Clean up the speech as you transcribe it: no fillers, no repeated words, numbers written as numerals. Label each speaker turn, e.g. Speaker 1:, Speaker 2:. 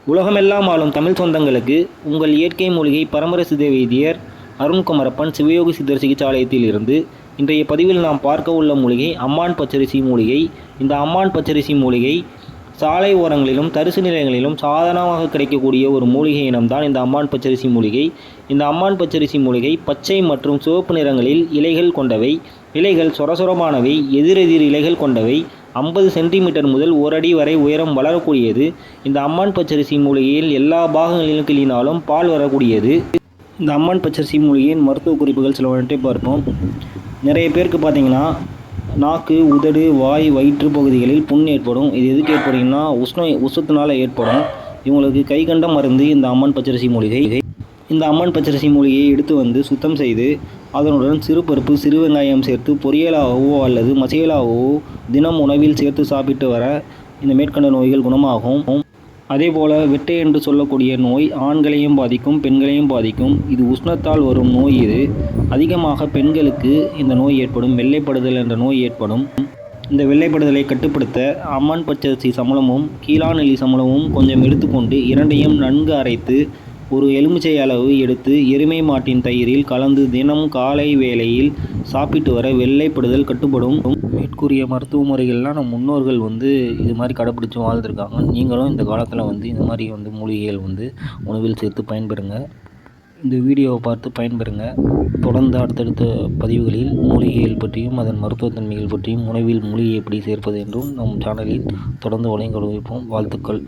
Speaker 1: உலகமெல்லாம் ஆளும் தமிழ் சொந்தங்களுக்கு உங்கள் இயற்கை மூலிகை பரம்பரை சித்த வைத்தியர் அருண்குமரப்பன் சிவயோகி சித்தர் சிகிச்சாலயத்தில் இருந்து இன்றைய பதிவில் நாம் பார்க்க உள்ள மூலிகை அம்மான் பச்சரிசி மூலிகை. இந்த அம்மான் பச்சரிசி மூலிகை சாலை ஓரங்களிலும் தரிசு நிலையங்களிலும் சாதாரணமாக கிடைக்கக்கூடிய ஒரு மூலிகை இனம்தான் இந்த அம்மான் பச்சரிசி மூலிகை. இந்த அம்மான் பச்சரிசி மூலிகை பச்சை மற்றும் சிவப்பு நிறங்களில் இலைகள் கொண்டவை. இலைகள் சொரசொரமானவை, எதிரெதிர் இலைகள் கொண்டவை. 50 சென்டிமீட்டர் முதல் 1 அடி வரை உயரம் வளரக்கூடியது. இந்த அம்மான் பச்சரிசி மூலிகையில் எல்லா பாகங்களிலும் கிள்ளினாலும் பால் வரக்கூடியது. இந்த அம்மான் பச்சரிசி மூலிகையின் மருத்துவ குறிப்புகள் சிலவற்றை பார்ப்போம். நிறைய பேருக்கு பார்த்தீங்கன்னா நாக்கு, உதடு, வாய், வயிற்று பகுதிகளில் புண் ஏற்படும். இது எதுக்கு ஏற்படும்னா உஷ்ணத்தினால் ஏற்படும். இவங்களுக்கு கை கண்ட மருந்து இந்த அம்மான் பச்சரிசி மூலிகை. இந்த அம்மான் பச்சரிசி மூலிகையை எடுத்து வந்து சுத்தம் செய்து அதனுடன் சிறு பருப்பு, சிறு வெங்காயம் சேர்த்து பொரியலாகவோ அல்லது மசியலாகவோ தினம் உணவில் சேர்த்து சாப்பிட்டு வர இந்த மேற்கண்ட நோய்கள் குணமாகும். அதேபோல் வெட்டை என்று சொல்லக்கூடிய நோய் ஆண்களையும் பாதிக்கும், பெண்களையும் பாதிக்கும். இது உஷ்ணத்தால் வரும் நோய். இது அதிகமாக பெண்களுக்கு இந்த நோய் ஏற்படும். வெள்ளைப்படுதல் என்ற நோய் ஏற்படும். இந்த வெள்ளைப்படுதலை கட்டுப்படுத்த அம்மான் பச்சரிசி சமலமும் கீழாநெல்லி சமலமும் கொஞ்சம் எடுத்துக்கொண்டு இரண்டையும் நன்கு அரைத்து ஒரு எலுமிச்சை அளவு எடுத்து எருமை மாட்டின் தயிரில் கலந்து தினம் காலை வேளையில் சாப்பிட்டு வர வெள்ளைப்படுதல் கட்டுப்படும். மேற்கூறிய மருத்துவ முறைகள்லாம் நம் முன்னோர்கள் இது மாதிரி கடைப்பிடிச்சு வாழ்ந்துருக்காங்க. நீங்களும் இந்த காலத்தில் இந்த மாதிரி மூலிகைகள் உணவில் சேர்த்து பயன்பெறுங்க. இந்த வீடியோவை பார்த்து பயன்பெறுங்க. தொடர்ந்து அடுத்தடுத்த பதிவுகளில் மூலிகைகள் பற்றியும் அதன் மருத்துவத்தன்மைகள் பற்றியும் உணவில் மூலிகை எப்படி சேர்ப்பது என்றும் நம் சேனலில் தொடர்ந்து வழங்கி கொடுப்போம். வாழ்த்துக்கள்.